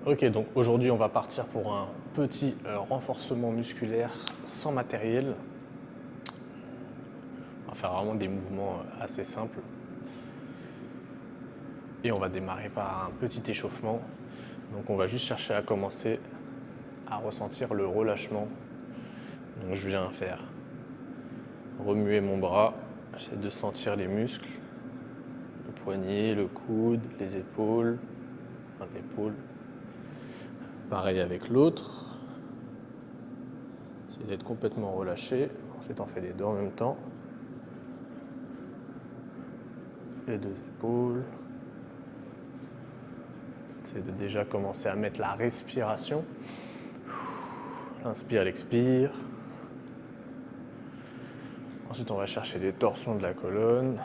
Ok, donc aujourd'hui on va partir pour un petit renforcement musculaire sans matériel. On va faire vraiment des mouvements assez simples. Et on va démarrer par un petit échauffement. Donc on va juste chercher à commencer à ressentir le relâchement. Donc je viens faire remuer mon bras, j'essaie de sentir les muscles, le poignet, le coude, les épaules, enfin, l'épaule. Pareil avec l'autre. Essaye d'être complètement relâché. Ensuite on fait les deux en même temps. Les deux épaules. Essaye de déjà commencer à mettre la respiration. Inspire, l'expire. Ensuite, on va chercher les torsions de la colonne.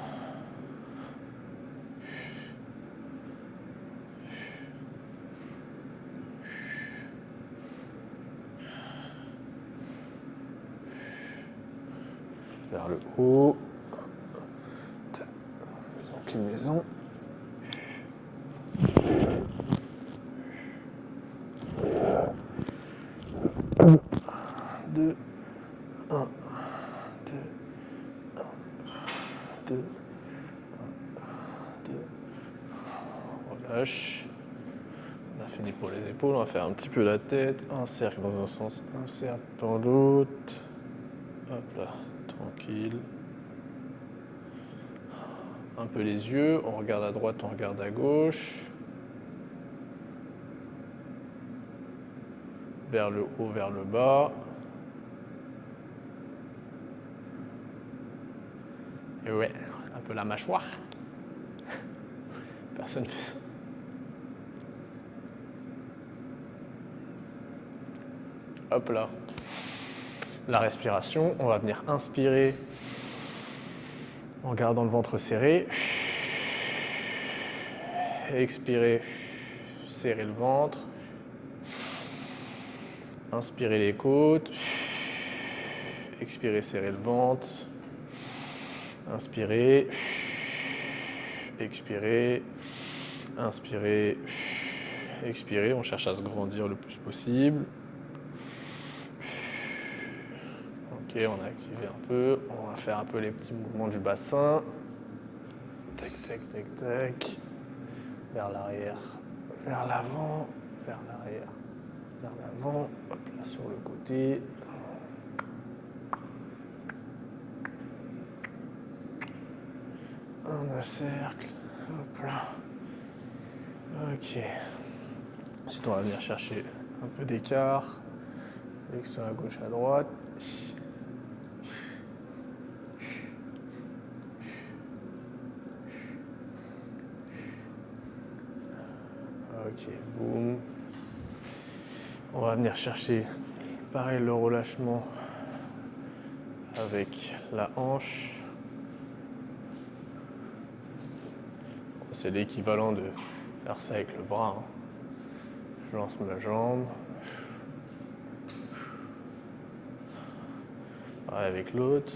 Vers le haut. Les inclinaisons. 2, 1, 2, 2, 2. Relâche. On a fini pour les épaules, on va faire un petit peu la tête, un cercle dans un sens, un cercle dans l'autre. Hop là, tranquille. Un peu les yeux, on regarde à droite, on regarde à gauche. Vers le haut, vers le bas. Et ouais, un peu la mâchoire. Personne fait ça. Hop là. La respiration, on va venir inspirer en gardant le ventre serré. Expirer, serrer le ventre. Inspirer les côtes. Expirer, serrer le ventre. Inspirer. Expirer. Inspirer. Expirer. On cherche à se grandir le plus possible. Ok, on a activé un peu. On va faire un peu les petits mouvements du bassin. Tac, tac, tac, tac. Vers l'arrière, vers l'avant, vers l'arrière, vers l'avant. Hop là sur le côté. Un cercle. Hop là. Ok. Ensuite, on va venir chercher un peu d'écart. Flexion à gauche, à droite. Ok, boum. On va venir chercher, pareil, le relâchement avec la hanche. C'est l'équivalent de faire ça avec le bras. Hein. Je lance ma jambe. Pareil avec l'autre.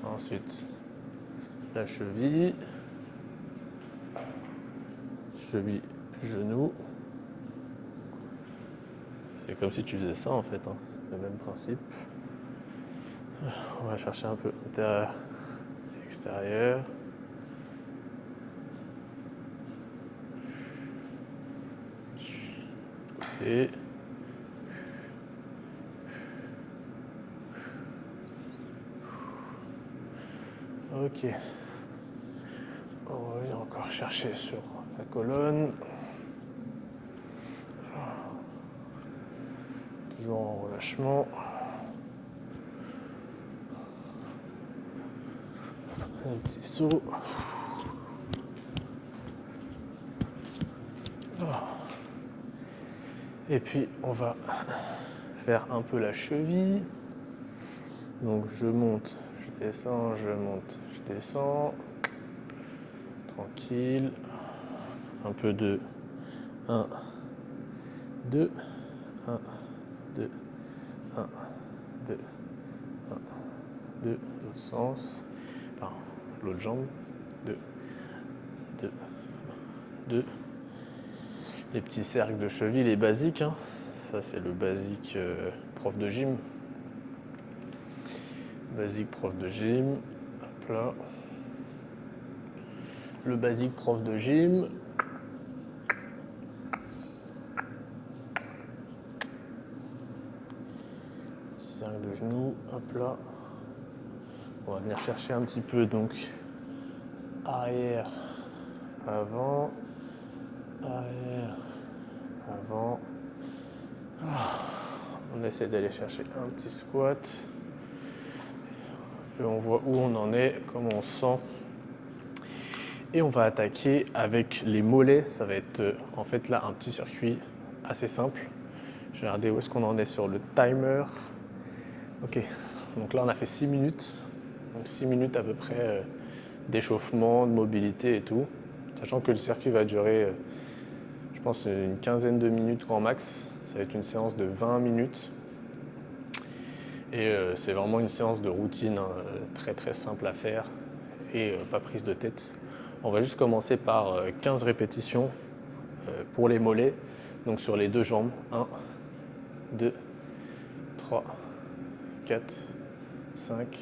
Ensuite, la cheville. Cheville, genou. C'est comme si tu faisais ça en fait, hein. Le même principe. On va chercher un peu intérieur, extérieur. Côté. Ok. On va encore chercher sur la colonne. Toujours en relâchement. Un petit saut. Et puis on va faire un peu la cheville. Donc je monte, je descends, je monte, je descends. Tranquille. Un peu de 1, 2, 1, 2, 1, 2, 1, 2, l'autre sens. Enfin, l'autre jambe. 2, 2, 2. Les petits cercles de cheville, les basiques. Hein. Ça, c'est le basique prof de gym. Basique prof de gym. Hop là. Le basique prof de gym. Petit cercle de genou. Hop là. On va venir chercher un petit peu donc arrière, avant, arrière, avant. On essaie d'aller chercher un petit squat. Et on voit où on en est, comment on se sent. Et on va attaquer avec les mollets. Ça va être en fait là un petit circuit assez simple. Je vais regarder où est-ce qu'on en est sur le timer. Ok, donc là on a fait 6 minutes. Donc 6 minutes à peu près d'échauffement, de mobilité et tout. Sachant que le circuit va durer, je pense, une quinzaine de minutes grand max. Ça va être une séance de 20 minutes. Et c'est vraiment une séance de routine hein, très très simple à faire et pas prise de tête. On va juste commencer par 15 répétitions pour les mollets. Donc sur les deux jambes. 1, 2, 3, 4, 5,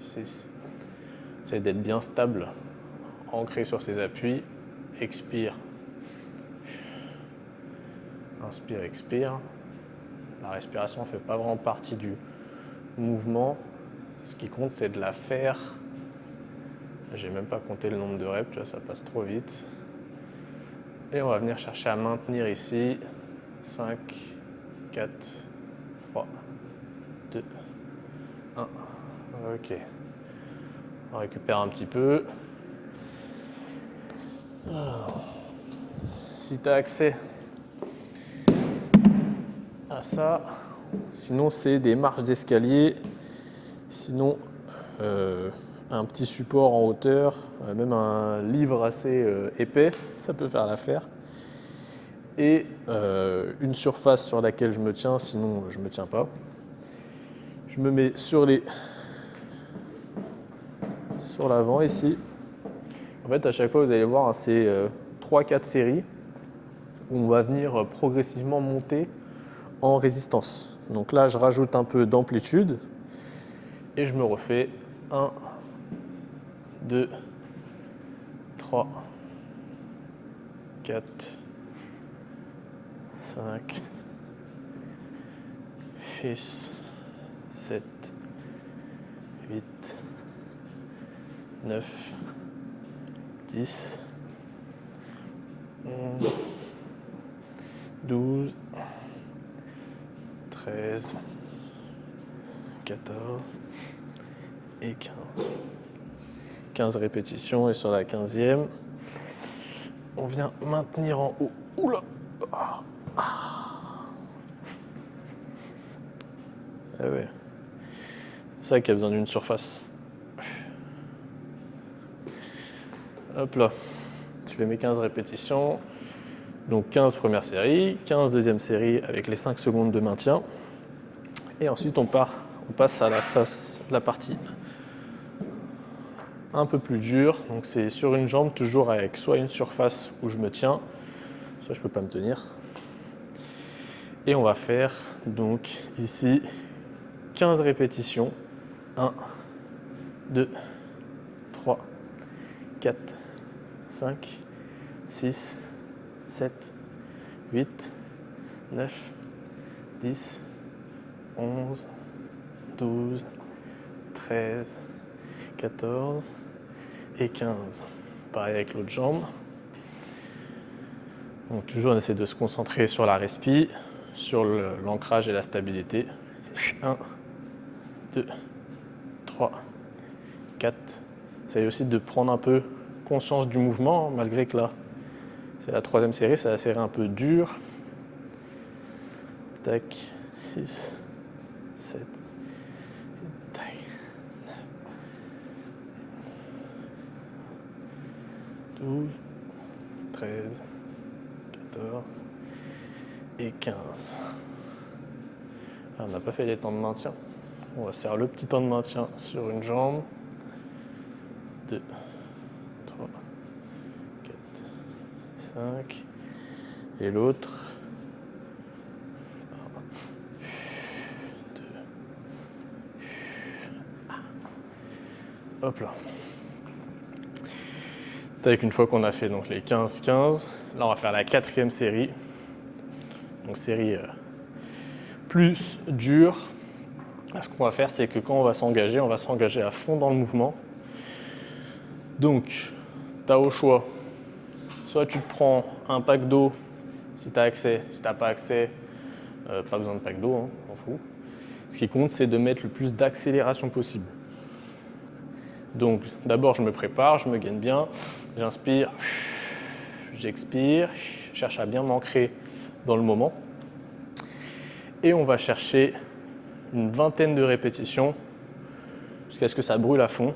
6. Essayez d'être bien stable, ancré sur ses appuis. Expire. Inspire, expire. La respiration ne fait pas vraiment partie du mouvement. Ce qui compte, c'est de la faire. J'ai même pas compté le nombre de reps, tu vois, ça passe trop vite. Et on va venir chercher à maintenir ici. 5, 4, 3, 2, 1. Ok. On récupère un petit peu. Si tu as accès à ça, sinon c'est des marches d'escalier, sinon un petit support en hauteur, même un livre assez épais, ça peut faire l'affaire. Et une surface sur laquelle je me tiens, sinon je ne me tiens pas. Je me mets sur l'avant ici. En fait, à chaque fois, vous allez voir, c'est 3-4 séries où on va venir progressivement monter en résistance. Donc là, je rajoute un peu d'amplitude et je me refais 1, 2, 3, 4, 5, 6, 7, 8, 9, 10, 11, 12, 13, 14 et 15. 15 répétitions et sur la 15e, on vient maintenir en haut. Oula! Ah ouais. C'est ça qu'il y a besoin d'une surface. Hop là. Je fais mes 15 répétitions. Donc 15 première série, 15 deuxième série avec les 5 secondes de maintien. Et ensuite on passe à la partie un peu plus dure. Donc c'est sur une jambe, toujours avec soit une surface où je me tiens, soit je ne peux pas me tenir. Et on va faire donc ici 15 répétitions. 1, 2, 3, 4, 5, 6, 7, 8, 9, 10, 11, 12, 13, 14 et 15. Pareil avec l'autre jambe. Donc toujours on essaie de se concentrer sur la respi, sur l'ancrage et la stabilité. 1, 2, 3, 4. Essayez aussi de prendre un peu conscience du mouvement, malgré que là, c'est la 3e série, c'est la série un peu dure. Tac, 6, 7, tac, 9, 12, 13, 14 et 15. Ah, on n'a pas fait les temps de maintien. On va se faire le petit temps de maintien sur une jambe. 2, 5. Et l'autre. 2. Hop là. Tac, une fois qu'on a fait donc les 15-15, là on va faire la 4e série. Donc série plus dure. Là, ce qu'on va faire, c'est que quand on va s'engager à fond dans le mouvement. Donc, tu as au choix, soit tu te prends un pack d'eau si tu as accès, si tu n'as pas accès, pas besoin de pack d'eau, hein, on s'en fout. Ce qui compte, c'est de mettre le plus d'accélération possible. Donc, d'abord, je me prépare, je me gaine bien, j'inspire, j'expire, je cherche à bien m'ancrer dans le moment. Et on va chercher une vingtaine de répétitions jusqu'à ce que ça brûle à fond.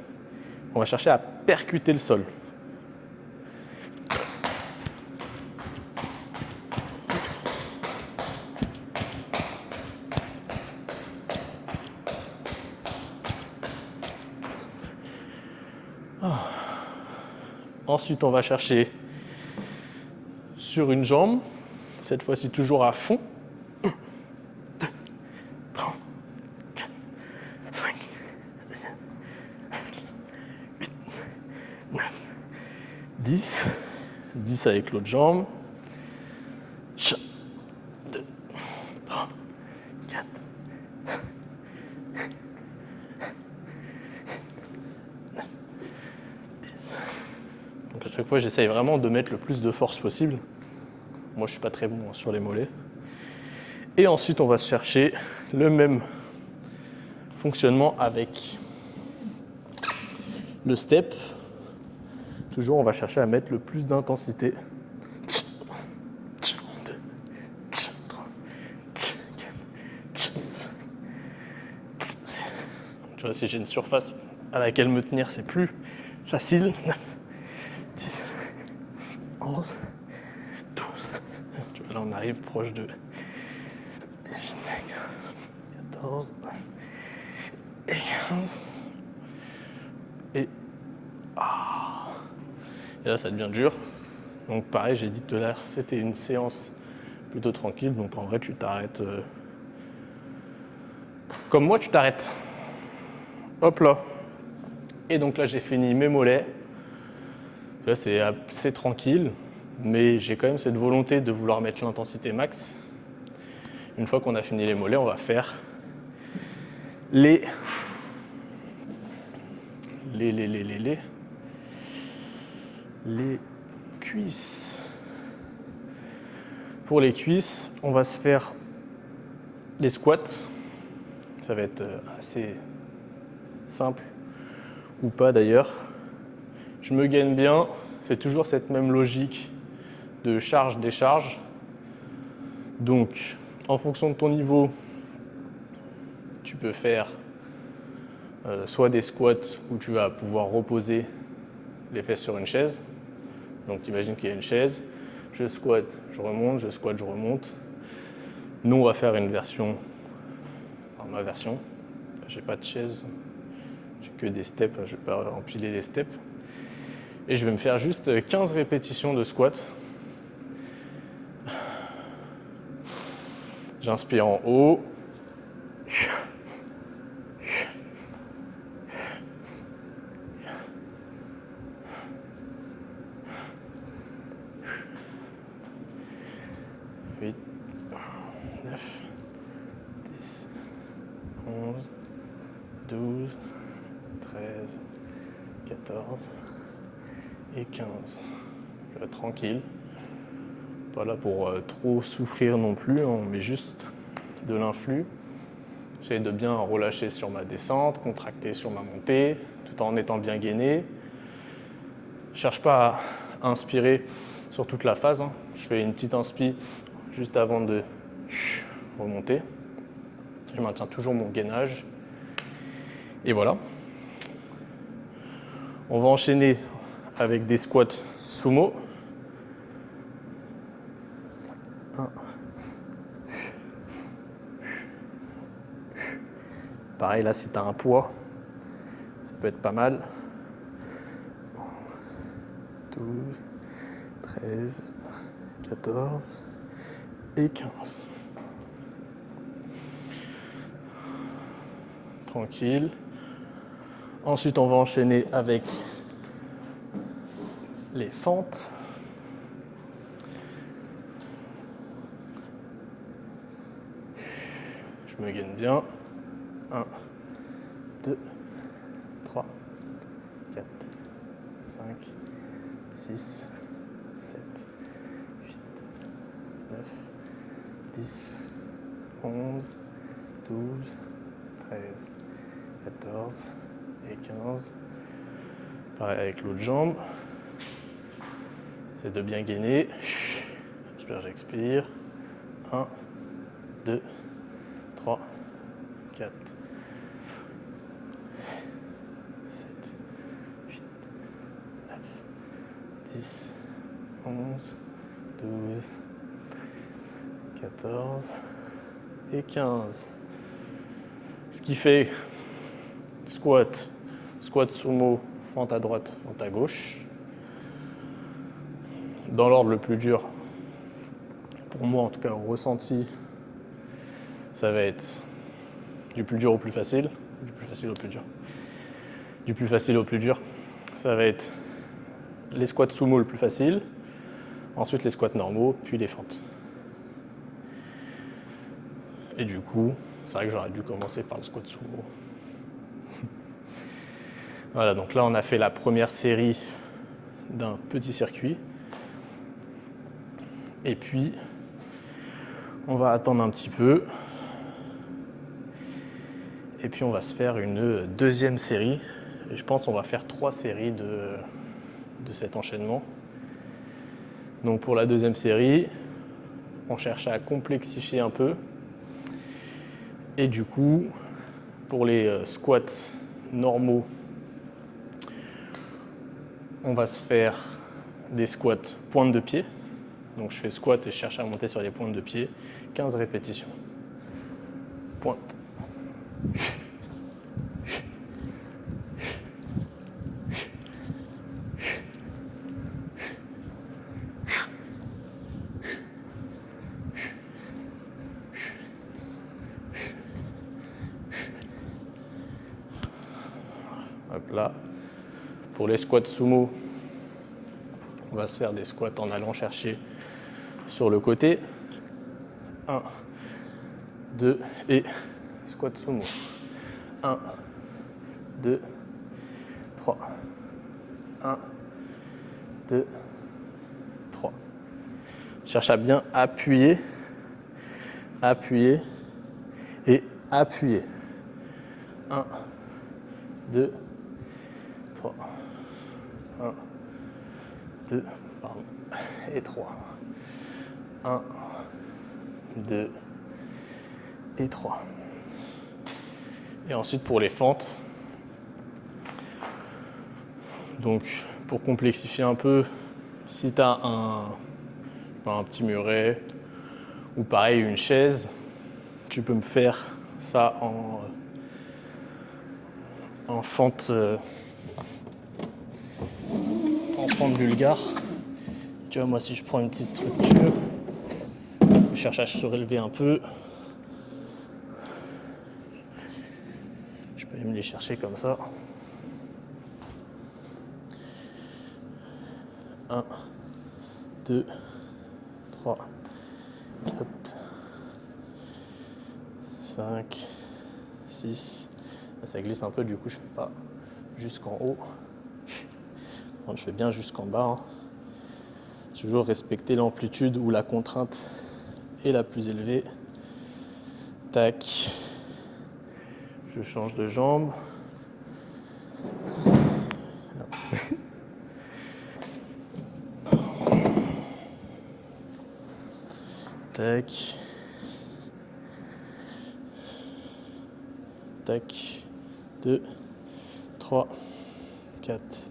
On va chercher à percuter le sol. Ensuite, on va chercher sur une jambe, cette fois-ci toujours à fond. 1, 2, 3, 4, 5, 8, 9, 10. 10 avec l'autre jambe. 2, 3, 4. Donc à chaque fois, j'essaye vraiment de mettre le plus de force possible. Moi, je suis pas très bon sur les mollets. Et ensuite, on va se chercher le même fonctionnement avec le step. Toujours, on va chercher à mettre le plus d'intensité. 2, 3, 4, 5, 6. Tu vois, si j'ai une surface à laquelle me tenir, c'est plus facile. 10, 11, 12. Tu vois, là, on arrive proche de 18, 14 et 15. Et là, ça devient dur. Donc pareil, j'ai dit tout à l'heure, c'était une séance plutôt tranquille. Donc en vrai, tu t'arrêtes. Comme moi, tu t'arrêtes. Hop là. Et donc là, j'ai fini mes mollets. Là, c'est assez tranquille. Mais j'ai quand même cette volonté de vouloir mettre l'intensité max. Une fois qu'on a fini les mollets, on va faire les cuisses. Pour les cuisses, on va se faire les squats. Ça va être assez simple, ou pas d'ailleurs. Je me gaine bien, c'est toujours cette même logique de charge-décharge. Donc, en fonction de ton niveau, tu peux faire soit des squats où tu vas pouvoir reposer les fesses sur une chaise. Donc, tu imagines qu'il y a une chaise, je squatte, je remonte, je squatte, je remonte. Nous, on va faire une version, enfin ma version. J'ai pas de chaise, j'ai que des steps, je vais pas empiler les steps. Et je vais me faire juste 15 répétitions de squats. J'inspire en haut. Huit, 9, 10, 11, 12, 13, 14 et 15. Je vais être tranquille. Pas là pour trop souffrir non plus, on met juste de l'influx. J'essaie de bien relâcher sur ma descente, contracter sur ma montée, tout en étant bien gainé. Je ne cherche pas à inspirer sur toute la phase. Je fais une petite inspi juste avant de remonter. Je maintiens toujours mon gainage. Et voilà. On va enchaîner avec des squats sumo. 1. Pareil, là, si tu as un poids, ça peut être pas mal. 12, 13, 14 et 15. Tranquille. Ensuite, on va enchaîner avec les fentes. Je me gaine bien. 1, 2, 3, 4, 5, 6, 7, 8, 9, 10, 11, 12, 13, 14 et 15. Pareil avec l'autre jambe. C'est de bien gainer. J'espère que j'expire. 1, 2, 3, 4, 7, 8, 9, 10, 11, 12, 14 et 15. Ce qui fait squat, squat sumo, fente à droite, fente à gauche. Dans l'ordre le plus dur, pour moi en tout cas au ressenti, ça va être du plus dur au plus facile, du plus facile au plus dur. Du plus facile au plus dur, ça va être les squats sumo le plus facile, ensuite les squats normaux, puis les fentes. Et du coup, c'est vrai que j'aurais dû commencer par le squat sumo. Voilà, donc là on a fait la première série d'un petit circuit. Et puis, on va attendre un petit peu. Et puis, on va se faire une deuxième série. Et je pense qu'on va faire 3 séries de cet enchaînement. Donc, pour la deuxième série, on cherche à complexifier un peu. Et du coup, pour les squats normaux, on va se faire des squats pointe de pied. Donc je fais squat et je cherche à monter sur les pointes de pied. 15 répétitions. Pointe. Hop là. Pour les squats sumo, on va se faire des squats en allant chercher sur le côté. 1, 2 et squat sumo. 1, 2, 3. 1, 2, 3. Cherche à bien appuyer, appuyer et appuyer. 1, 2, 3. 1, 2, pardon, et 3. 1, 2 et 3. Et ensuite pour les fentes, donc pour complexifier un peu, si tu as un petit muret ou pareil une chaise, tu peux me faire ça en fente bulgare. Tu vois, moi si je prends une petite structure, je cherche à se surélever un peu, je peux même les chercher comme ça. 1, 2, 3, 4, 5, 6. Là, ça glisse un peu, du coup je ne fais pas jusqu'en haut. Bon, je fais bien jusqu'en bas. Hein. Toujours respecter l'amplitude où la contrainte est la plus élevée. Tac. Je change de jambe. Tac. Tac. 2, 3, 4,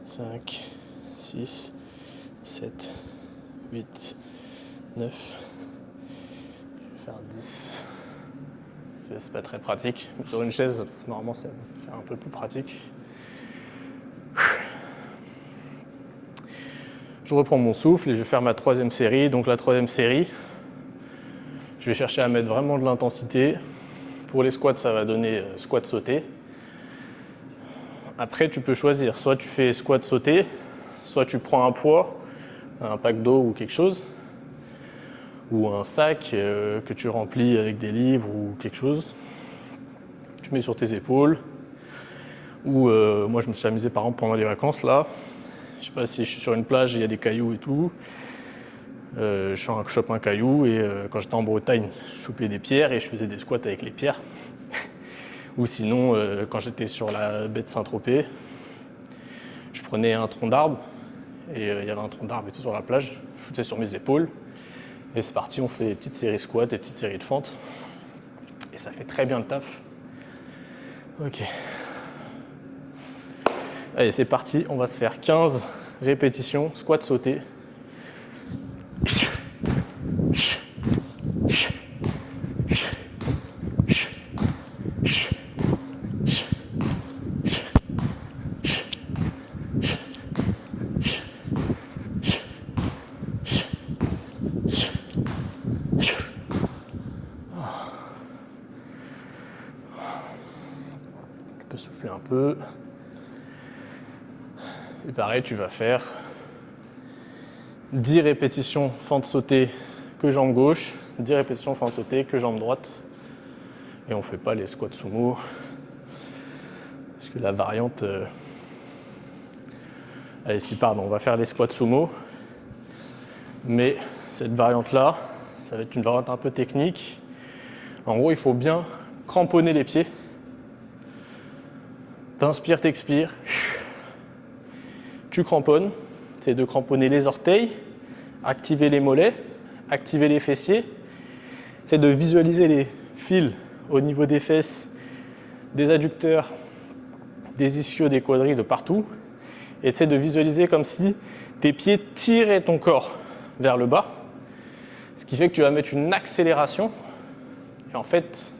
5, 6, 7, 8, 9. Je vais faire 10. C'est pas très pratique. Sur une chaise, normalement, c'est un peu plus pratique. je reprends mon souffle et je vais faire ma troisième série. Donc la troisième série, je vais chercher à mettre vraiment de l'intensité. Pour les squats, ça va donner squat sauté. Après, tu peux choisir. Soit tu fais squat sauté, soit tu prends un poids, un pack d'eau ou quelque chose, ou un sac que tu remplis avec des livres ou quelque chose. Tu mets sur tes épaules. Ou moi, je me suis amusé par exemple pendant les vacances là. Je sais pas si je suis sur une plage, il y a des cailloux et tout. Je chope un caillou et quand j'étais en Bretagne, je chopais des pierres et je faisais des squats avec les pierres. Ou sinon, quand j'étais sur la baie de Saint-Tropez, je prenais un tronc d'arbre et il y avait un tronc d'arbre et tout sur la plage. Je foutais sur mes épaules et c'est parti, on fait des petites séries squats, des petites séries de fentes. Et ça fait très bien le taf. Ok. Allez, c'est parti, on va se faire 15 répétitions, squat sauté. Tu peux souffler un peu. Et pareil, tu vas faire 10 répétitions fente sautée que jambe gauche, 10 répétitions fente sautée que jambe droite. Et on ne fait pas les squats sumo. Parce que la variante... Allez, si, pardon, on va faire les squats sumo. Mais cette variante-là, ça va être une variante un peu technique. En gros, il faut bien cramponner les pieds. T'inspires, t'expires. Tu cramponnes. C'est de cramponner les orteils, activer les mollets, activer les fessiers. C'est de visualiser les fils au niveau des fesses, des adducteurs, des ischios, des quadris, de partout. Et c'est de visualiser comme si tes pieds tiraient ton corps vers le bas. Ce qui fait que tu vas mettre une accélération. Et en fait,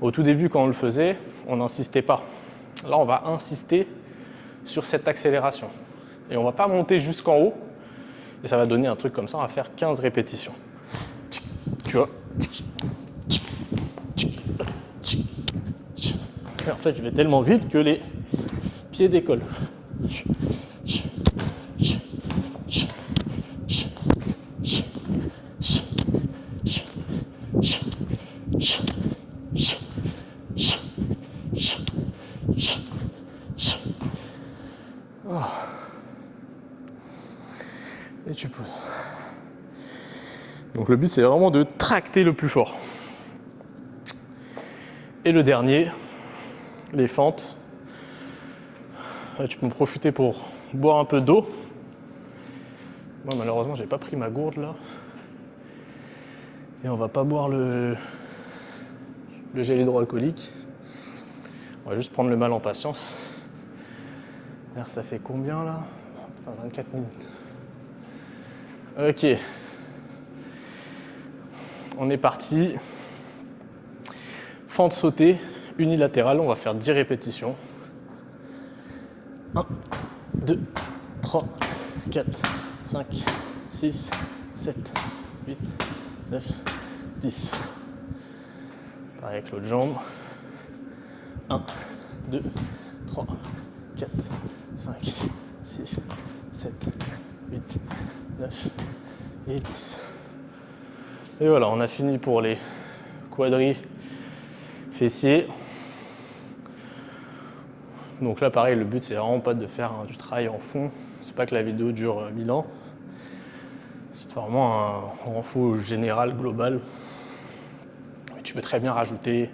au tout début, quand on le faisait, on n'insistait pas. Là, on va insister sur cette accélération. Et on ne va pas monter jusqu'en haut. Et ça va donner un truc comme ça. On va faire 15 répétitions. Tu vois. Et en fait, je vais tellement vite que les pieds décollent. Et tu poses. Donc le but, c'est vraiment de tracter le plus fort. Et le dernier, les fentes. Tu peux en profiter pour boire un peu d'eau. Moi, malheureusement, j'ai pas pris ma gourde là. Et on va pas boire le gel hydroalcoolique. On va juste prendre le mal en patience. D'ailleurs, ça fait combien là? Putain, 24 minutes. Ok. On est parti. Fente sautée unilatérale. On va faire 10 répétitions. 1, 2, 3, 4, 5, 6, 7, 8, 9, 10. Pareil avec l'autre jambe. 1, 2, 3, 4, 5, 6, 7, 8, 9 et 10. Et voilà, on a fini pour les quadris fessiers. Donc là, pareil, le but, c'est vraiment pas de faire du travail en fond. C'est pas que la vidéo dure 1000 ans. C'est vraiment un renfort général, global. Et tu peux très bien rajouter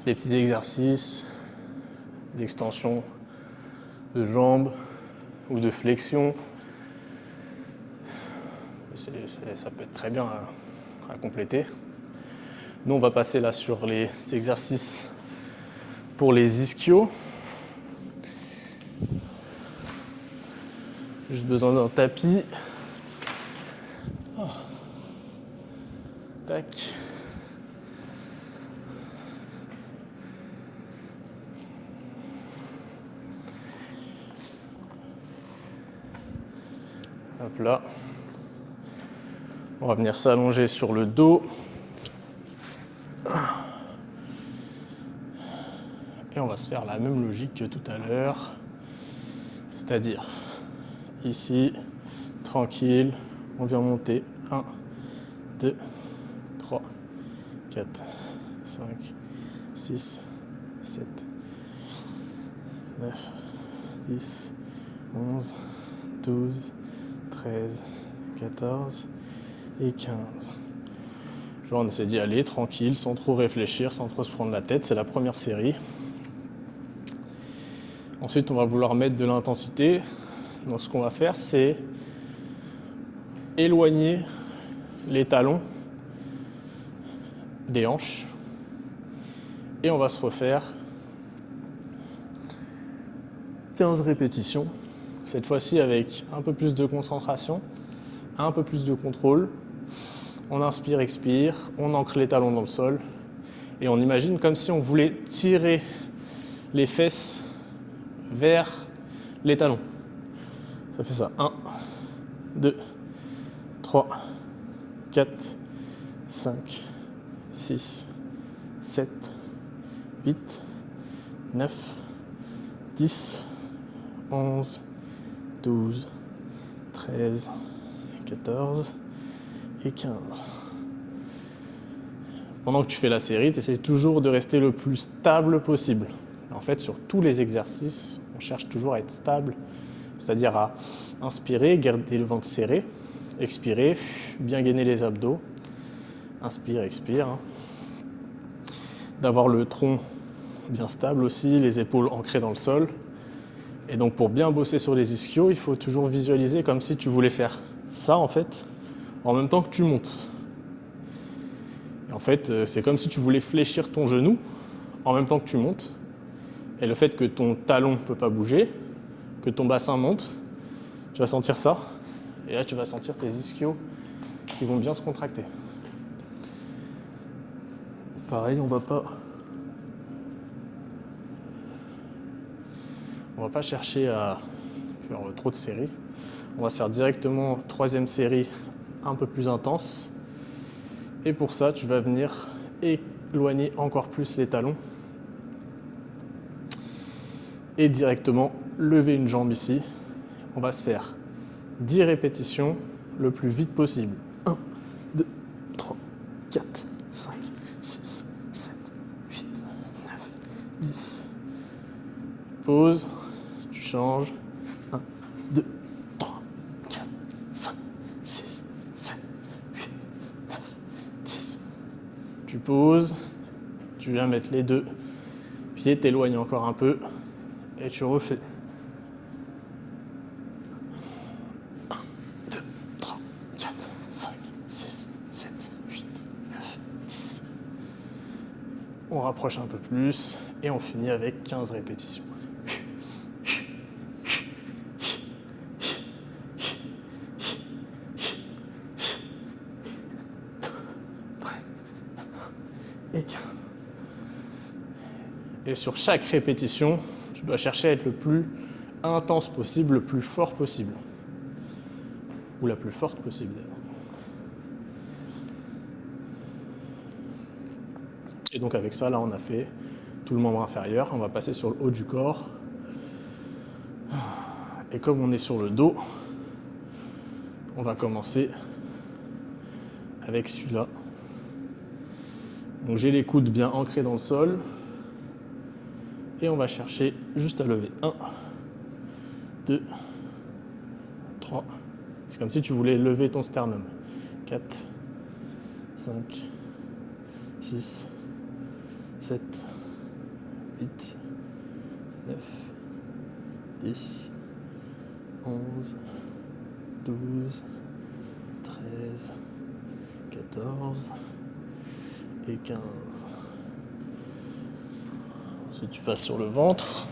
des petits exercices d'extension de jambes ou de flexion. Ça peut être très bien à compléter. Nous, on va passer là sur les exercices pour les ischios. Juste besoin d'un tapis. Oh. Tac. Hop là. On va venir s'allonger sur le dos. Et on va se faire la même logique que tout à l'heure. C'est-à-dire, ici, tranquille, on vient monter. 1, 2, 3, 4, 5, 6, 7, 9, 10, 11, 12, 13, 14 et 15. Genre on essaie d'y aller tranquille, sans trop réfléchir, sans trop se prendre la tête. C'est la première série. Ensuite, on va vouloir mettre de l'intensité. Donc ce qu'on va faire, c'est éloigner les talons des hanches. Et on va se refaire 15 répétitions. Cette fois-ci avec un peu plus de concentration, un peu plus de contrôle. On inspire, expire, on ancre les talons dans le sol. Et on imagine comme si on voulait tirer les fesses vers les talons. Ça fait ça. 1, 2, 3, 4, 5, 6, 7, 8, 9, 10, 11, 12, 13, 14 et 15. Pendant que tu fais la série, tu essaies toujours de rester le plus stable possible. En fait, sur tous les exercices, on cherche toujours à être stable, c'est-à-dire à inspirer, garder le ventre serré, expirer, bien gainer les abdos, inspire, expire. D'avoir le tronc bien stable aussi, les épaules ancrées dans le sol. Et donc pour bien bosser sur les ischios, il faut toujours visualiser comme si tu voulais faire ça en fait, en même temps que tu montes. Et en fait, c'est comme si tu voulais fléchir ton genou en même temps que tu montes. Et le fait que ton talon ne peut pas bouger, que ton bassin monte, tu vas sentir ça. Et là, tu vas sentir tes ischios qui vont bien se contracter. Pareil, on va pas chercher à faire trop de séries. On va se faire directement troisième série un peu plus intense. Et pour ça, tu vas venir éloigner encore plus les talons. Et directement lever une jambe ici. On va se faire 10 répétitions le plus vite possible. 1, 2, 3, 4, 5, 6, 7, 8, 9, 10. Pause. Tu changes. 1, 2, 3, 4, 5, 6, 7, 8, 9, 10. Tu poses. Tu viens mettre les deux pieds, t'éloignes encore un peu. Et tu refais. 1, 2, 3, 4, 5, 6, 7, 8, 9, 10. On rapproche un peu plus et on finit avec 15 répétitions. Et 15. Et sur chaque répétition, tu dois chercher à être le plus intense possible, le plus fort possible. Ou la plus forte possible d'ailleurs. Et donc avec ça, là on a fait tout le membre inférieur. On va passer sur le haut du corps. Et comme on est sur le dos, on va commencer avec celui-là. Donc j'ai les coudes bien ancrés dans le sol. Et on va chercher juste à lever. 1, 2, 3. C'est comme si tu voulais lever ton sternum. 4, 5, 6, 7, 8, 9, 10, 11, 12, 13, 14 et 15. Ensuite, tu passes sur le ventre.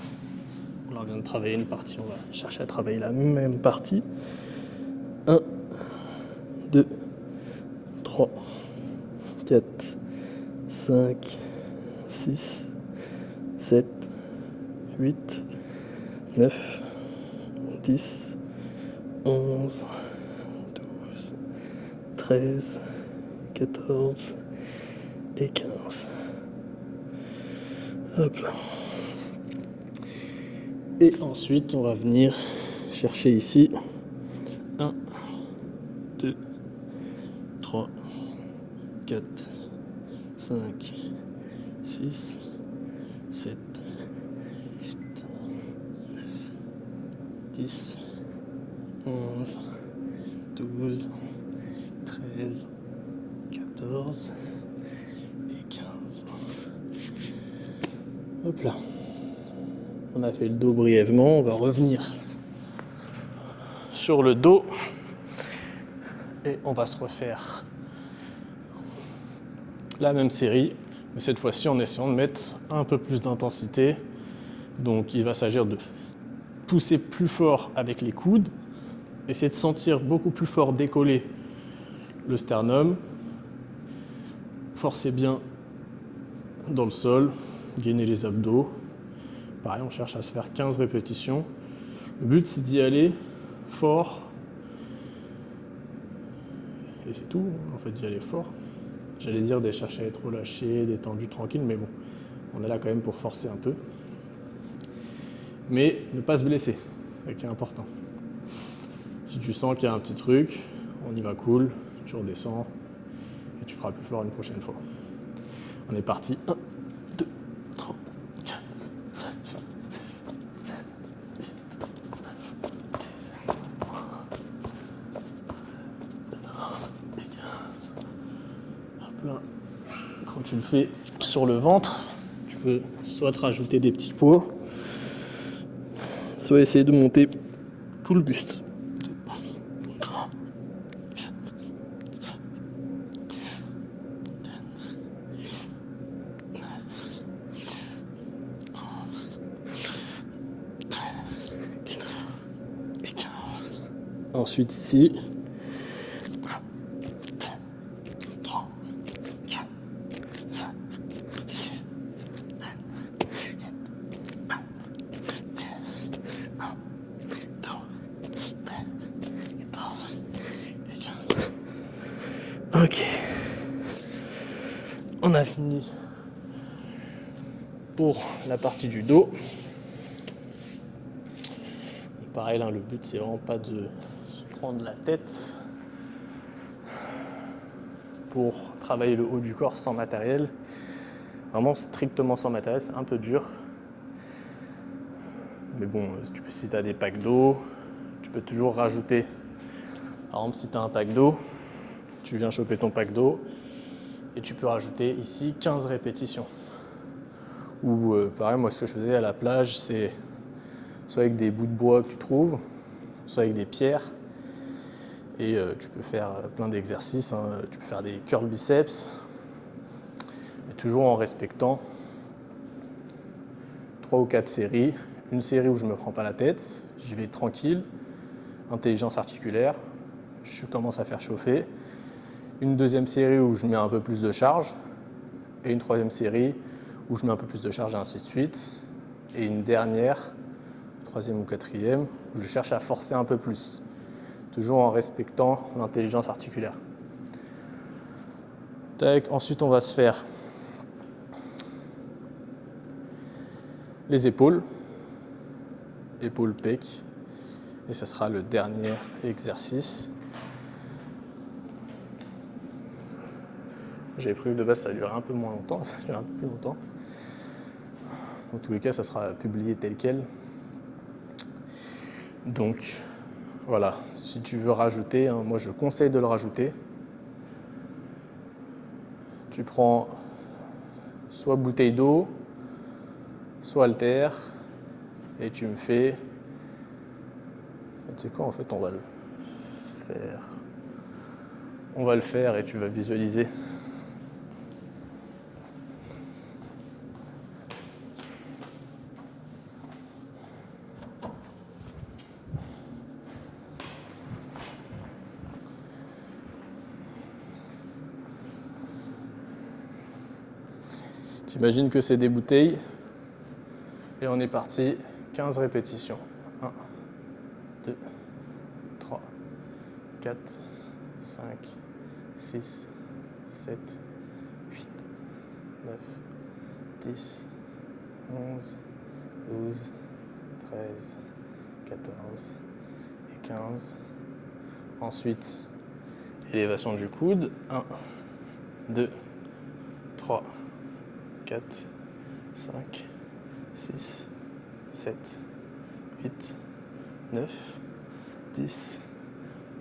Là, on vient de travailler une partie. On va chercher à travailler la même partie. 1, 2, 3, 4, 5, 6, 7, 8, 9, 10, 11, 13, 14 et 15. Hop là. Et ensuite, on va venir chercher ici 1, 2, 3, 4, 5, 6, 7, 8, 9, 10, 11, 12, 13, 14 et 15. Hop là. On a fait le dos brièvement, on va revenir sur le dos et on va se refaire la même série, mais cette fois-ci en essayant de mettre un peu plus d'intensité. Donc il va s'agir de pousser plus fort avec les coudes, essayer de sentir beaucoup plus fort décoller le sternum, forcer bien dans le sol, gainer les abdos. Pareil, on cherche à se faire 15 répétitions. Le but, c'est d'y aller fort. Et c'est tout, en fait, d'y aller fort. J'allais dire de chercher à être relâché, détendu, tranquille, mais bon, on est là quand même pour forcer un peu. Mais ne pas se blesser, c'est ce qui est important. Si tu sens qu'il y a un petit truc, on y va cool, tu redescends et tu feras plus fort une prochaine fois. On est parti. 1, 2, 3, 4, 5, 6, 7, 8, 9, 10, 14 et 15. Hop là. Quand tu le fais sur le ventre, tu peux soit te rajouter des petits poids, soit essayer de monter tout le buste. 2, 3, 4, 5, 9, 11, 13, 14 et 15. Ensuite ici. 3, 4, 5, 6, 7, 8, 9, 10, 11, 12, 13, 14 et 15. Ok. On a fini pour la partie du dos. Pareil, là, le but, c'est vraiment pas de se prendre la tête pour travailler le haut du corps sans matériel. Vraiment strictement sans matériel, c'est un peu dur. Mais bon, si tu as des packs d'eau, tu peux toujours rajouter. Par exemple, si tu as un pack d'eau, tu viens choper ton pack d'eau et tu peux rajouter ici 15 répétitions. Ou pareil, moi ce que je faisais à la plage, c'est soit avec des bouts de bois que tu trouves, soit avec des pierres. Et tu peux faire plein d'exercices, hein. Tu peux faire des curl biceps, mais toujours en respectant 3 ou 4 séries. Une série où je ne me prends pas la tête, j'y vais tranquille, intelligence articulaire, je commence à faire chauffer. Une deuxième série où je mets un peu plus de charge, et une troisième série où je mets un peu plus de charge et ainsi de suite. Et une dernière, troisième ou quatrième, où je cherche à forcer un peu plus, toujours en respectant l'intelligence articulaire. Tac. Ensuite, on va se faire les épaules, épaules-pecs, et ça sera le dernier exercice. J'avais prévu de base ça durerait un peu moins longtemps, ça dure un peu plus longtemps. Dans tous les cas, ça sera publié tel quel. Donc voilà, si tu veux rajouter, hein, moi je conseille de le rajouter. Tu prends soit bouteille d'eau, soit haltère, et tu me fais. Tu sais quoi, en fait, on va le faire. On va le faire et tu vas visualiser. T'imagines que c'est des bouteilles et on est parti 15 répétitions. 1, 2, 3, 4, 5, 6, 7, 8, 9, 10, 11, 12, 13, 14 et 15. Ensuite, élévation du coude. 1, 2, 3, 4, 5, 6, 7, 8, 9, 10,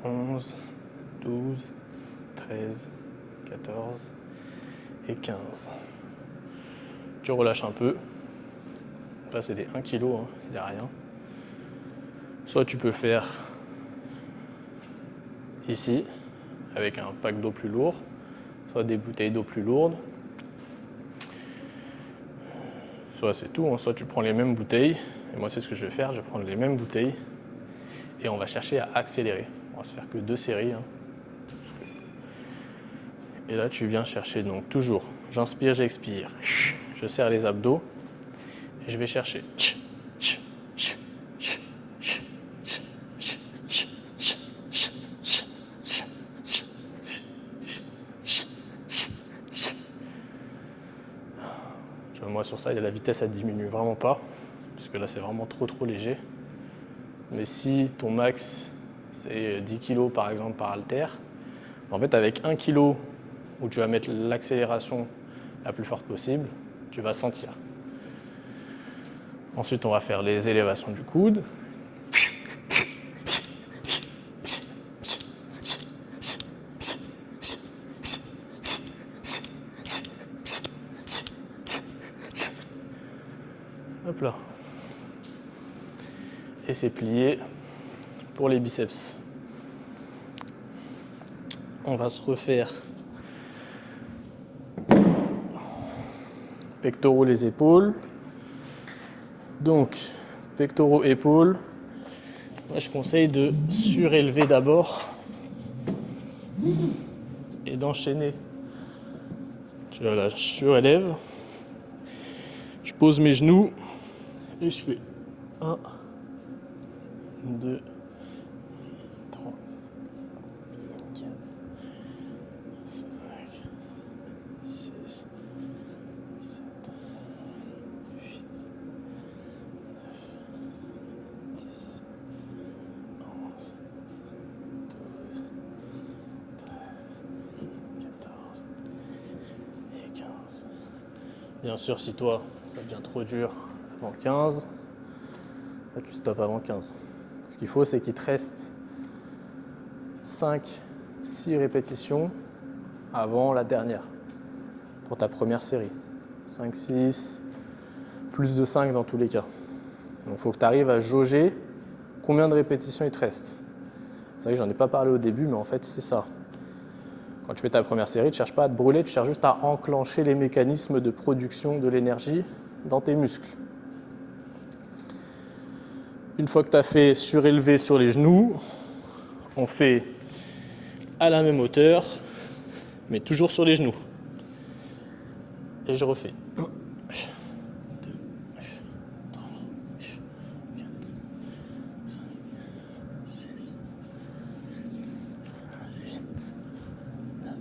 11, 12, 13, 14 et 15. Tu relâches un peu. Là, c'est des 1 kg, il n'y a rien. Soit tu peux faire ici, avec un pack d'eau plus lourd, soit des bouteilles d'eau plus lourdes. Soit c'est tout, soit tu prends les mêmes bouteilles. Et moi, c'est ce que je vais faire, je vais prendre les mêmes bouteilles et on va chercher à accélérer. On va se faire que 2 séries. Et là, tu viens chercher, donc toujours, j'inspire, j'expire. Je serre les abdos et je vais chercher. Tu vois, moi, sur ça, la vitesse, elle diminue vraiment pas, parce que là, c'est vraiment trop léger. Mais si ton max, c'est 10 kg par exemple par haltère, en fait, avec 1 kg où tu vas mettre l'accélération la plus forte possible, tu vas sentir. Ensuite, on va faire les élévations du coude. Hop là. Et c'est plié pour les biceps. On va se refaire pectoraux, les épaules. Donc, pectoraux, épaules. Moi, je conseille de surélever d'abord et d'enchaîner. Tu vois là, je surélève. Je pose mes genoux et je fais 1, 2, 3, 4, 5, 6, 7, 8, 9, 10, 11, 12, 13, 14 et 15. Bien sûr, si toi, ça devient trop dur avant 15, là, tu stoppes avant 15. Ce qu'il faut, c'est qu'il te reste 5-6 répétitions avant la dernière, pour ta première série. 5-6, plus de 5 dans tous les cas. Donc il faut que tu arrives à jauger combien de répétitions il te reste. C'est vrai que j'en ai pas parlé au début, mais en fait, c'est ça. Quand tu fais ta première série, tu ne cherches pas à te brûler, tu cherches juste à enclencher les mécanismes de production de l'énergie dans tes muscles. Une fois que tu as fait surélever sur les genoux, on fait à la même hauteur, mais toujours sur les genoux. Et je refais. 1, 2, 3, 4, 5, 6, 8, 9,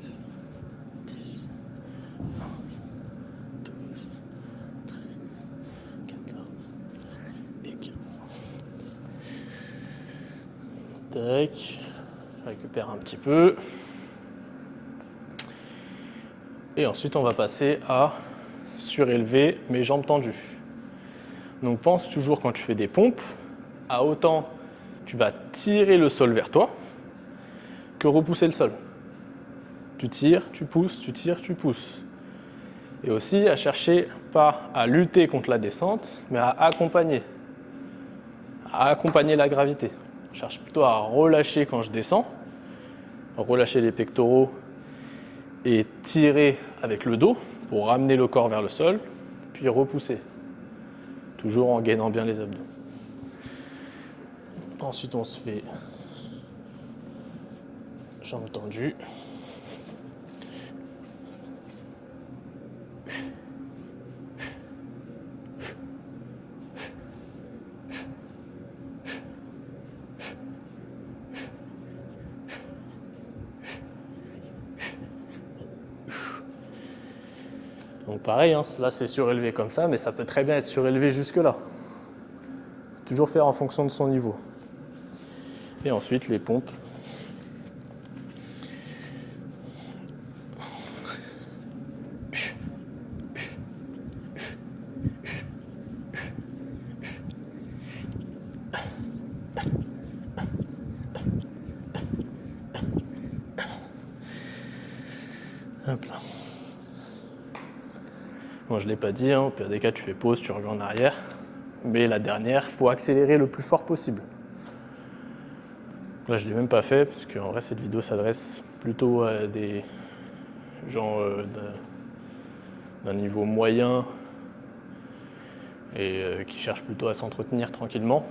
10, 11, 12, 13, 14 et 15. Tac, je récupère un petit peu. Et ensuite, on va passer à surélever mes jambes tendues. Donc pense toujours quand tu fais des pompes, à autant tu vas tirer le sol vers toi que repousser le sol. Tu tires, tu pousses, tu tires, tu pousses. Et aussi à chercher pas à lutter contre la descente, mais à accompagner la gravité. Je cherche plutôt à relâcher quand je descends, relâcher les pectoraux et tirer avec le dos pour ramener le corps vers le sol, puis repousser, toujours en gainant bien les abdos. Ensuite, on se fait jambes tendues. Donc pareil, hein, là c'est surélevé comme ça, mais ça peut très bien être surélevé jusque là. Faut toujours faire en fonction de son niveau. Et ensuite les pompes. Hop là. Bon, je ne l'ai pas dit, hein, au pire des cas, tu fais pause, tu reviens en arrière. Mais la dernière, il faut accélérer le plus fort possible. Là, je ne l'ai même pas fait, parce qu'en vrai, cette vidéo s'adresse plutôt à des gens d'un niveau moyen et qui cherchent plutôt à s'entretenir tranquillement.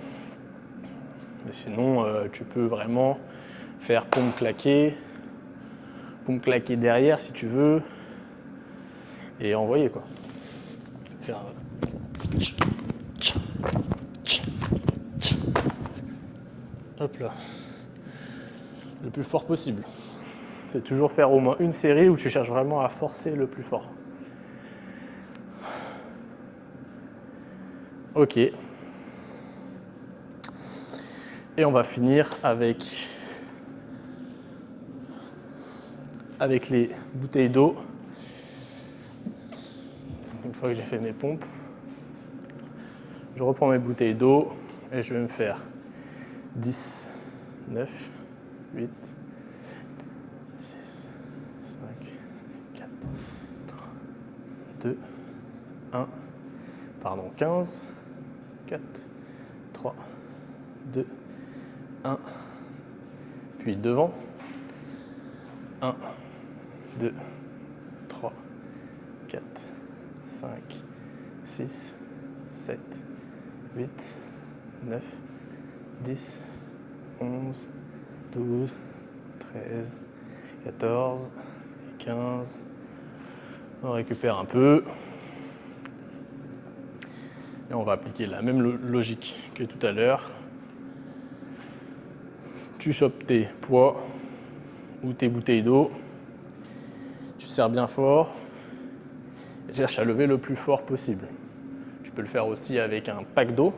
Mais sinon, tu peux vraiment faire pompe claquer derrière si tu veux, et envoyer quoi. Faire hop là, le plus fort possible. Fais toujours faire au moins une série où tu cherches vraiment à forcer le plus fort. Ok. Et on va finir avec les bouteilles d'eau. Une fois que j'ai fait mes pompes, je reprends mes bouteilles d'eau et je vais me faire 10, 9, 8, 6, 5, 4, 3, 2, 1, pardon, 15, 4, 3, 2, 1, puis devant, 1, 2, 3, 4, 5, 6, 7, 8, 9, 10, 11, 12, 13, 14, 15. On récupère un peu. Et on va appliquer la même logique que tout à l'heure. Tu chopes tes poids ou tes bouteilles d'eau. Tu serres bien fort. Et cherche à lever le plus fort possible. Tu peux le faire aussi avec un pack d'eau.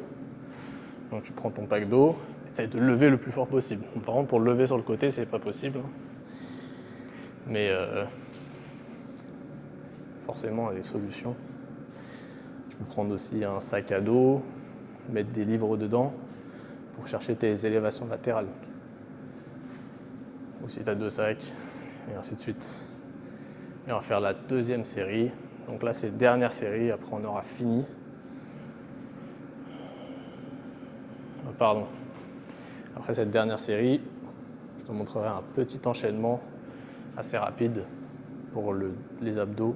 Donc tu prends ton pack d'eau, essaye de lever le plus fort possible. Par contre, pour le lever sur le côté, c'est pas possible. Mais forcément, il y a des solutions. Tu peux prendre aussi un sac à dos, mettre des livres dedans pour chercher tes élévations latérales. Ou si tu as 2 sacs, et ainsi de suite. Et on va faire la deuxième série. Donc là, c'est dernière série, après on aura fini. Pardon. Après cette dernière série, je te montrerai un petit enchaînement assez rapide pour les abdos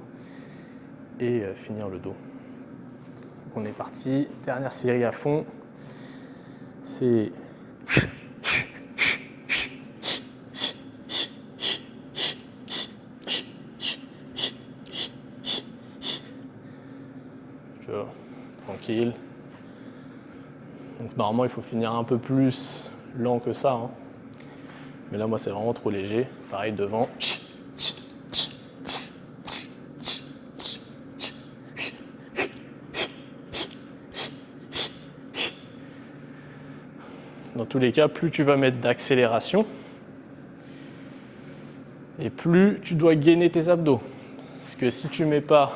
et finir le dos. Donc on est parti, dernière série à fond. C'est tu vois, tranquille. Donc normalement, il faut finir un peu plus lent que ça. Hein. Mais là, moi, c'est vraiment trop léger. Pareil, devant. Dans tous les cas, plus tu vas mettre d'accélération, et plus tu dois gainer tes abdos. Parce que si tu ne mets pas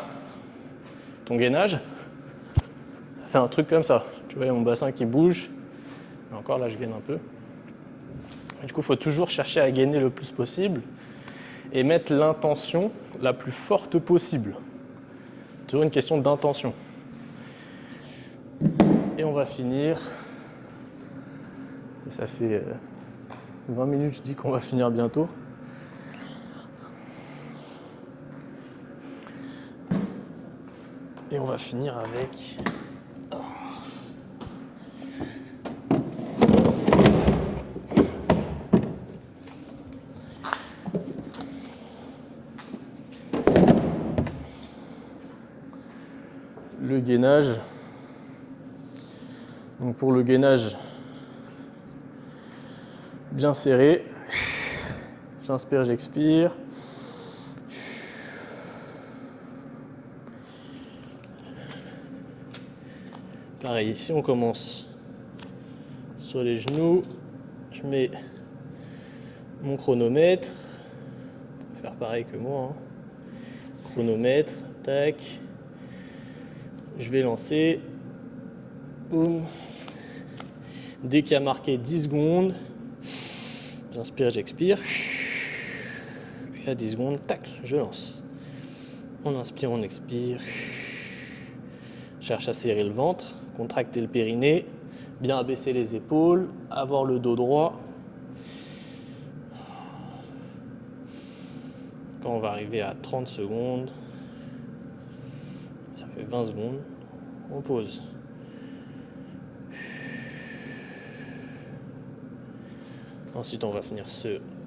ton gainage, ça fait un truc comme ça. Tu vois, il y a mon bassin qui bouge. Et encore là, je gaine un peu. Et du coup, il faut toujours chercher à gainer le plus possible et mettre l'intention la plus forte possible. Toujours une question d'intention. Et on va finir. Et ça fait 20 minutes, je dis qu'on va finir bientôt. Et on va finir avec le gainage. Donc pour le gainage bien serré, j'inspire, j'expire. Pareil, ici on commence sur les genoux. Je mets mon chronomètre. On va faire pareil que moi. Chronomètre, tac. Je vais lancer. Boum. Dès qu'il y a marqué 10 secondes, j'inspire, j'expire. Et à 10 secondes, tac, je lance. On inspire, on expire. Cherche à serrer le ventre, contracter le périnée, bien abaisser les épaules, avoir le dos droit. Quand on va arriver à 30 secondes, ça fait 20 secondes, on pose. Ensuite, on va venir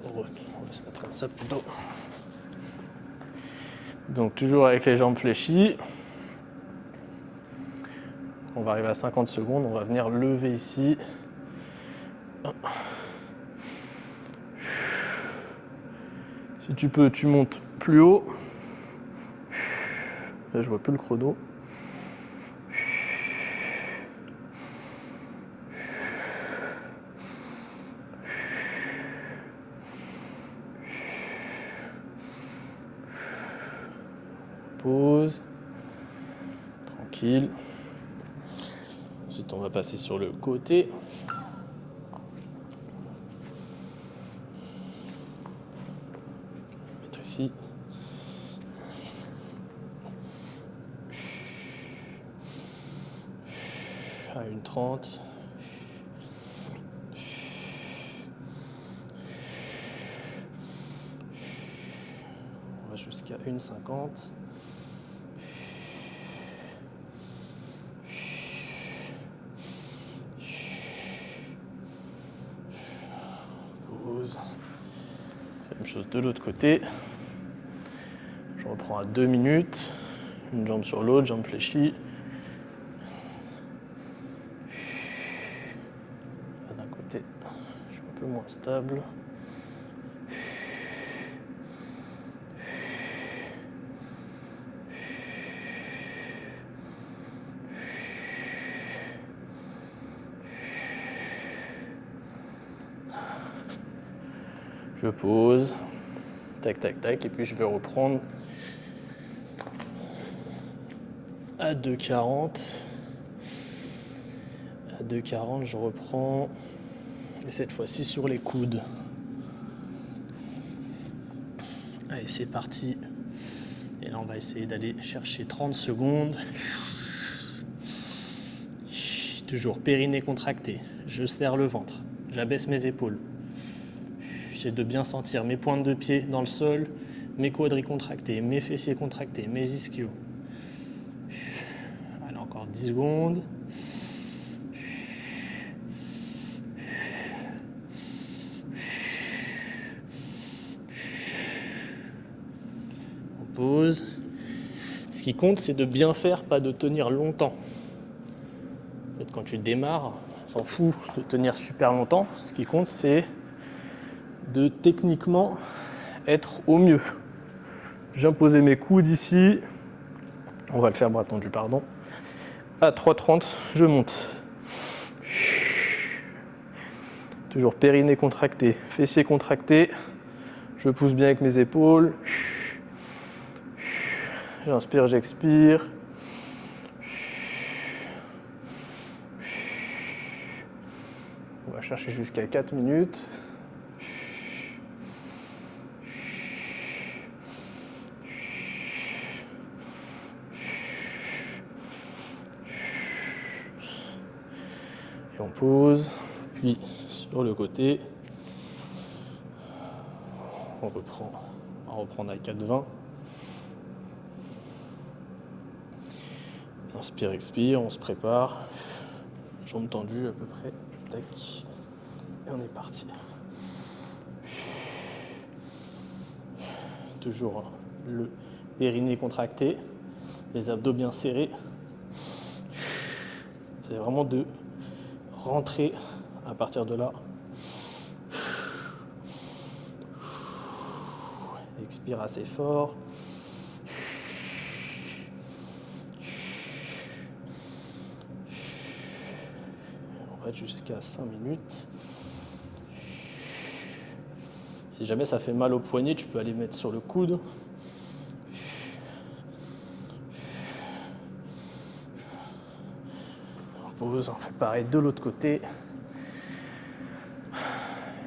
on va se mettre comme ça plutôt. Donc, toujours avec les jambes fléchies. On va arriver à 50 secondes, on va venir lever ici. Si tu peux, tu montes plus haut. Là, je vois plus le chrono. Pause. Tranquille. Ensuite, on va passer sur le côté. Mettre ici. À 1,30. On va jusqu'à 1,50. Pause. Même chose de l'autre côté. Je reprends à 2 minutes. Une jambe sur l'autre, jambe fléchie. D'un côté, je suis un peu moins stable. Je pose, tac, tac, tac, et puis je vais reprendre à 2,40. À 2,40, je reprends, et cette fois-ci sur les coudes. Allez, c'est parti. Et là, on va essayer d'aller chercher 30 secondes. Toujours périnée contracté. Je serre le ventre. J'abaisse mes épaules. J'essaie de bien sentir mes pointes de pied dans le sol, mes quadris contractés, mes fessiers contractés, mes ischios. Allez, encore 10 secondes. On pose. Ce qui compte, c'est de bien faire, pas de tenir longtemps. En fait, quand tu démarres, on s'en fout de tenir super longtemps. Ce qui compte, c'est de techniquement être au mieux. J'ai imposé mes coudes ici. On va le faire bras tendu, pardon. À 3,30, je monte. Toujours périnée contracté, fessier contracté. Je pousse bien avec mes épaules. J'inspire, j'expire. On va chercher jusqu'à 4 minutes. Et on pose. Puis sur le côté, on va reprendre à 4,20. Inspire, expire, on se prépare. Jambes tendues à peu près. Tac. Et on est parti. Toujours le périnée contracté, les abdos bien serrés. C'est vraiment de rentrer à partir de là. Expire assez fort. On va être jusqu'à 5 minutes. Si jamais ça fait mal au poignet, tu peux aller mettre sur le coude. On pose, on fait pareil de l'autre côté.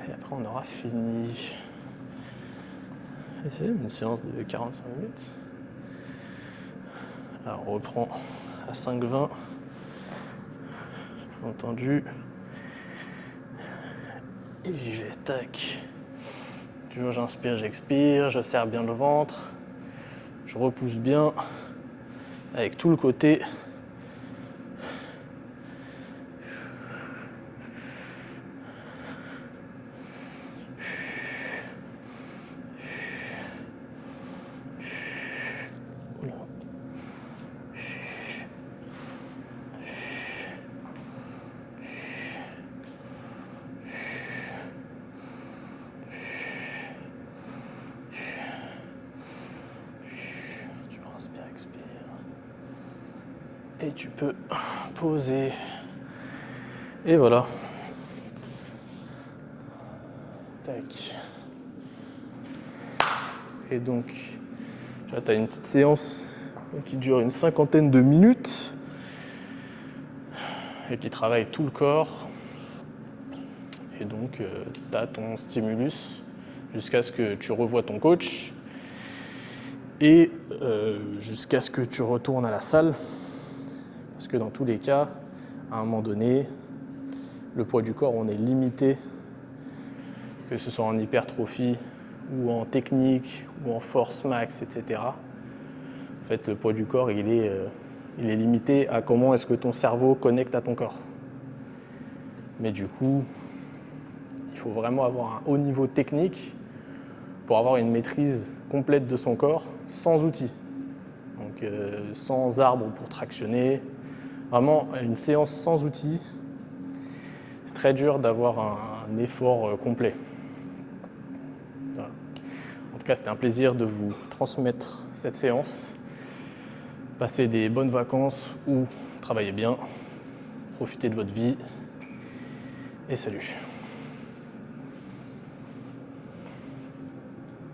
Et après, on aura fini. Et c'est une séance de 45 minutes. Alors, on reprend à 5,20. Entendu. Et j'y vais, tac. Toujours j'inspire, j'expire, je serre bien le ventre. Je repousse bien avec tout le côté. Inspire, expire. Et tu peux poser. Et voilà. Tac. Et donc, là, tu as une petite séance qui dure une 50aine de minutes et qui travaille tout le corps. Et donc, tu as ton stimulus jusqu'à ce que tu revoies ton coach et jusqu'à ce que tu retournes à la salle. Parce que dans tous les cas, à un moment donné, le poids du corps, on est limité, que ce soit en hypertrophie ou en technique ou en force max, etc. En fait, le poids du corps, il est limité à comment est-ce que ton cerveau connecte à ton corps. Mais du coup, il faut vraiment avoir un haut niveau technique pour avoir une maîtrise complète de son corps sans outils. Donc sans arbre pour tractionner. Vraiment, une séance sans outils, c'est très dur d'avoir un effort complet. Voilà. En tout cas, c'était un plaisir de vous transmettre cette séance. Passez des bonnes vacances ou travaillez bien. Profitez de votre vie. Et salut.